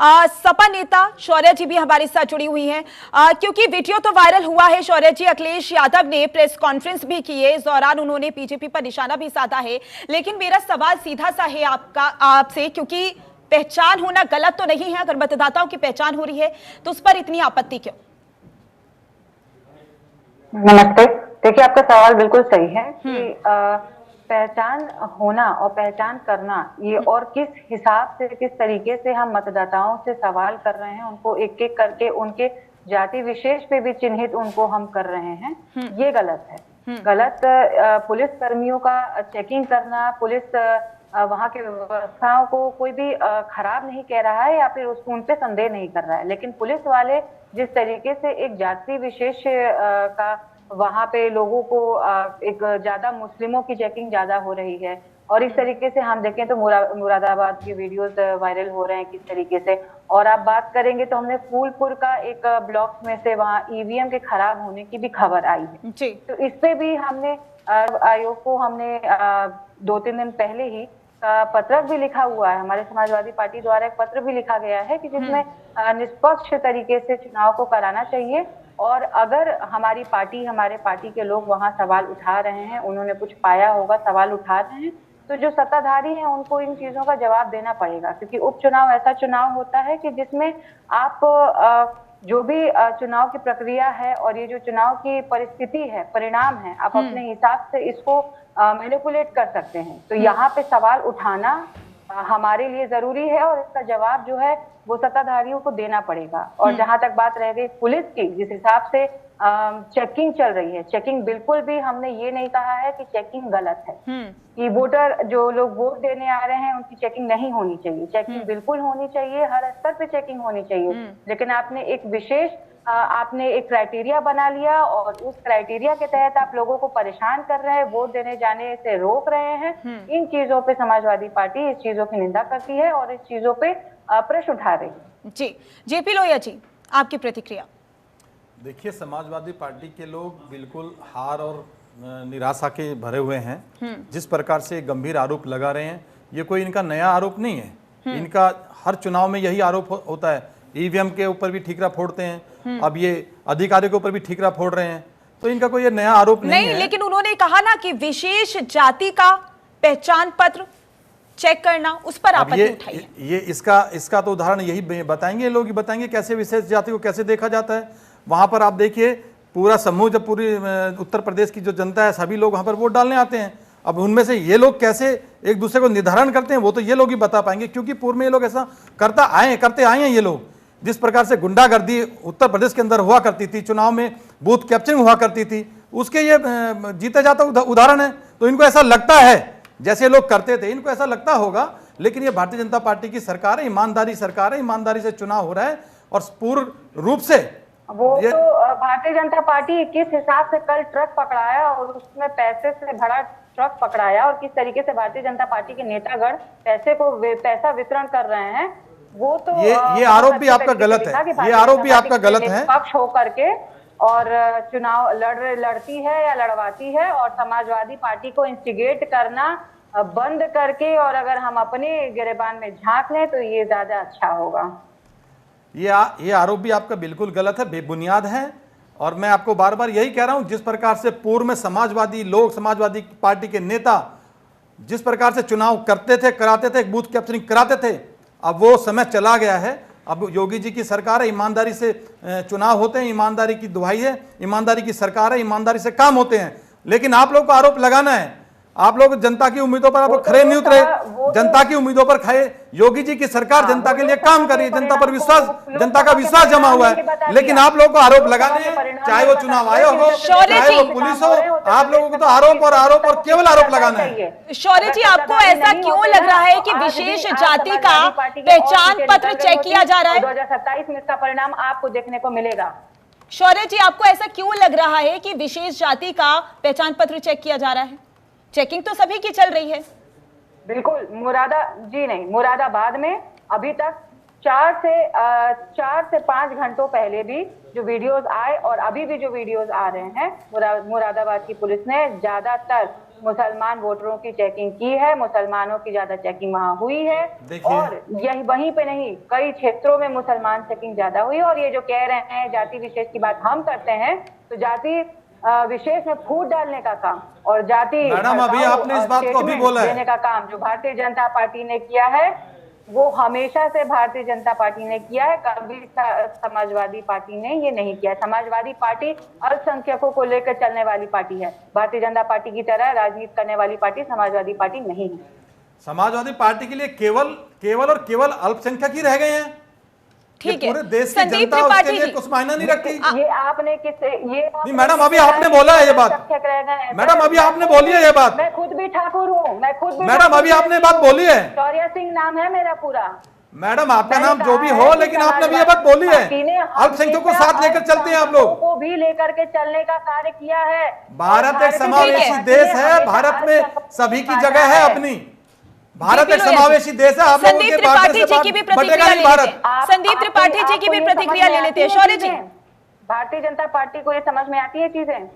सपा नेता शौर्य जी भी हमारे साथ जुड़ी हुई हैं, क्योंकि वीडियो तो वायरल हुआ है। शौर्य जी, अखिलेश यादव ने प्रेस कॉन्फ्रेंस भी की है, इस दौरान उन्होंने बीजेपी पर निशाना भी साधा है। लेकिन मेरा सवाल सीधा सा है आपसे, क्योंकि पहचान होना गलत तो नहीं है, अगर मतदाताओं की पहचान हो रही है तो उस पर इतनी आपत्ति क्यों? नमस्ते। देखिए, आपका सवाल बिल्कुल सही है कि पहचान होना और पहचान करना ये, और किस हिसाब से, किस तरीके से हम मतदाताओं से सवाल कर रहे हैं, उनको एक एक करके उनके जाति विशेष पे भी चिन्हित उनको हम कर रहे हैं, ये गलत है। गलत पुलिस कर्मियों का चेकिंग करना, पुलिस वहां के व्यवस्थाओं को कोई भी खराब नहीं कह रहा है या फिर उसको उन पे संदेह नहीं कर रहा है, लेकिन पुलिस वाले जिस तरीके से एक जाति विशेष का वहां पे लोगों को एक ज्यादा मुस्लिमों की चेकिंग ज्यादा हो रही है, और इस तरीके से हम देखें तो मुरादाबाद के वीडियोस वायरल हो रहे हैं किस तरीके से। और आप बात करेंगे तो हमने फूलपुर का एक ब्लॉक में से वहां ईवीएम के खराब होने की भी खबर आई है जी। तो इस पे भी हमने आयोग को हमने 2-3 दिन पहले ही पत्रक भी लिखा हुआ है, हमारे समाजवादी पार्टी द्वारा एक पत्र भी लिखा गया है कि जिसमें निष्पक्ष तरीके से चुनाव को कराना चाहिए। और अगर हमारी पार्टी, हमारे पार्टी के लोग वहां सवाल उठा रहे हैं, उन्होंने कुछ पाया होगा, सवाल उठा रहे हैं, तो जो सत्ताधारी हैं उनको इन चीजों का जवाब देना पड़ेगा, क्योंकि उपचुनाव ऐसा चुनाव होता है कि जिसमें आप जो भी चुनाव की प्रक्रिया है और ये जो चुनाव की परिस्थिति है, परिणाम है, आप अपने हिसाब से इसको मैनिपुलेट कर सकते हैं। तो यहाँ पे सवाल उठाना हमारे लिए जरूरी है और इसका जवाब जो है वो सत्ताधारियों को देना पड़ेगा। और जहां तक बात रह गई पुलिस की, जिस हिसाब से चेकिंग चल रही है, चेकिंग बिल्कुल भी हमने ये नहीं कहा है कि चेकिंग गलत है, कि वोटर जो लोग वोट देने आ रहे हैं उनकी चेकिंग नहीं होनी चाहिए। चेकिंग बिल्कुल होनी चाहिए, हर स्तर पे चेकिंग होनी चाहिए, लेकिन आपने एक विशेष आपने एक क्राइटेरिया बना लिया और उस क्राइटेरिया के तहत आप लोगों को परेशान कर रहे हैं, वोट देने जाने से रोक रहे हैं। इन चीजों पे समाजवादी पार्टी इस चीजों की निंदा करती है और इस चीजों पे प्रश्न उठा रही है। जी, जेपी लोहिया जी, आपकी प्रतिक्रिया। देखिए, समाजवादी पार्टी के लोग बिल्कुल हार और निराशा के भरे हुए हैं। जिस प्रकार से गंभीर आरोप लगा रहे हैं, ये कोई इनका नया आरोप नहीं है। इनका हर चुनाव में यही आरोप होता है, ईवीएम के ऊपर भी ठीकरा फोड़ते हैं, अब ये अधिकारियों के ऊपर भी ठीकरा फोड़ रहे हैं, तो इनका कोई ये नया आरोप नहीं है। लेकिन उन्होंने कहा ना कि विशेष जाति का पहचान पत्र चेक करना, उस पर आपत्ति उठाई। ये इसका तो उदाहरण यही बताएंगे लोग, बताएंगे कैसे विशेष जाति को कैसे देखा जाता है। वहां पर आप देखिए, पूरा समूह, जब पूरी उत्तर प्रदेश की जो जनता है, सभी लोग वहां पर वोट डालने आते हैं। अब उनमें से ये लोग कैसे एक दूसरे को निर्धारण करते हैं, वो तो ये लोग ही बता पाएंगे, क्योंकि पूर्व में ये लोग ऐसा करते आए हैं। ये लोग जिस प्रकार से गुंडागर्दी उत्तर प्रदेश के अंदर हुआ करती थी, चुनाव में बूथ कैप्चरिंग हुआ करती थी, उसके ये जीते जाता उदाहरण है। तो इनको ऐसा लगता है जैसे लोग करते थे, इनको ऐसा लगता होगा, लेकिन ये भारतीय जनता पार्टी की सरकार है, ईमानदारी सरकार है, ईमानदारी से चुनाव हो रहा है और पूर्ण रूप से वो तो भारतीय जनता पार्टी किस हिसाब से कल ट्रक पकड़ाया और उसमें पैसे से भरा ट्रक पकड़ाया और किस तरीके से भारतीय जनता पार्टी के नेतागण पैसा वितरण कर रहे हैं, वो तो ये आरोप भी आपका गलत है। ये आरोप भी आपका गलत है। पक्ष होकर के और चुनाव लड़ती है या लड़वाती है, और समाजवादी पार्टी को इंस्टिगेट करना बंद करके और अगर हम अपने गिरेबान में झांक लें तो ये ज्यादा अच्छा होगा। ये आरोप भी आपका बिल्कुल गलत है, बेबुनियाद है। और मैं आपको बार बार यही कह रहा हूं, जिस प्रकार से पूर्व में समाजवादी लोग, समाजवादी पार्टी के नेता जिस प्रकार से चुनाव करते थे, कराते थे, बूथ कैप्चरिंग कराते थे, अब वो समय चला गया है। अब योगी जी की सरकार है, ईमानदारी से चुनाव होते हैं, ईमानदारी की दुहाई है, ईमानदारी की सरकार है, ईमानदारी से काम होते हैं। लेकिन आप लोग को आरोप लगाना है, आप लोग जनता की उम्मीदों पर आप खरे नहीं उतरे, जनता की उम्मीदों पर खड़े। योगी जी की सरकार जनता के लिए काम कर रही है, जनता पर विश्वास, जनता का विश्वास जमा हुआ है, लेकिन आप लोग को आरोप लगाने हैं, चाहे वो चुनाव आयोग हो, चाहे वो पुलिस हो, आप लोगों को तो आरोप और केवल आरोप लगाना है। शौर्य जी, आपको ऐसा क्यों लग रहा है कि विशेष जाति का पहचान पत्र चेक किया जा रहा है? 2027 में इसका परिणाम आपको देखने को मिलेगा। शौर्य जी, आपको ऐसा क्यों लग रहा है कि विशेष जाति का पहचान पत्र चेक किया जा रहा है? चेकिंग तो सभी की चल रही है। बिल्कुल, मुरादाबाद में अभी तक 4 से 5 घंटों पहले भी जो वीडियोस आए और अभी भी जो वीडियोस आ रहे हैं, मुरादाबाद की पुलिस ने ज्यादातर मुसलमान वोटरों की चेकिंग की है, मुसलमानों की ज्यादा चेकिंग वहां हुई है। देखिए। और यही वहीं पे नहीं, कई क्षेत्रों में मुसलमान चेकिंग ज्यादा हुई है। और ये जो कह रहे हैं जाति विशेष की बात हम करते हैं, तो जाति विशेष में फूट डालने का काम और जाति मैडम, अभी आपने इस बात को अभी बोला है। देने का काम जो भारतीय जनता पार्टी ने किया है, वो हमेशा से भारतीय जनता पार्टी ने किया है। कभी समाजवादी पार्टी ने ये नहीं किया। समाजवादी पार्टी अल्पसंख्यकों को लेकर चलने वाली पार्टी है। भारतीय जनता पार्टी की तरह राजनीति करने वाली पार्टी समाजवादी पार्टी नहीं है। समाजवादी पार्टी के लिए केवल और केवल अल्पसंख्यक ही रह गए हैं। ठीक है, पूरे देश की संदीप जनता उसके त्रिपाठी लिए जी। कुछ मायना नहीं रखती। ये आपने किसे ये नहीं मैडम, अभी आपने बोला है ये बात। मैडम, अभी आपने बोली है ये बात। मैं खुद भी ठाकुर हूँ, मैं खुद भी मैडम, अभी आपने बात बोली है। शौर्य सिंह नाम है मेरा पूरा। मैडम, आपका नाम जो भी हो, लेकिन आपने अभी ये बात बोली है, अल्पसंख्यकों को साथ लेकर चलते हैं आप लोग। को भी लेकर के चलने का कार्य किया है। भारत एक समावेशी देश है, भारत में सभी की जगह है अपनी। भारत एक समावेशी देश है। आप लोगों संदीप के त्रिपाठी जी बात की भी बटेगा प्रतिक्रिया नहीं ले भारत। लेते हैं। संदीप त्रिपाठी जी की भी प्रतिक्रिया ले लेते हैं। शौर्य जी, भारतीय जनता पार्टी को ये समझ में आती है चीजें?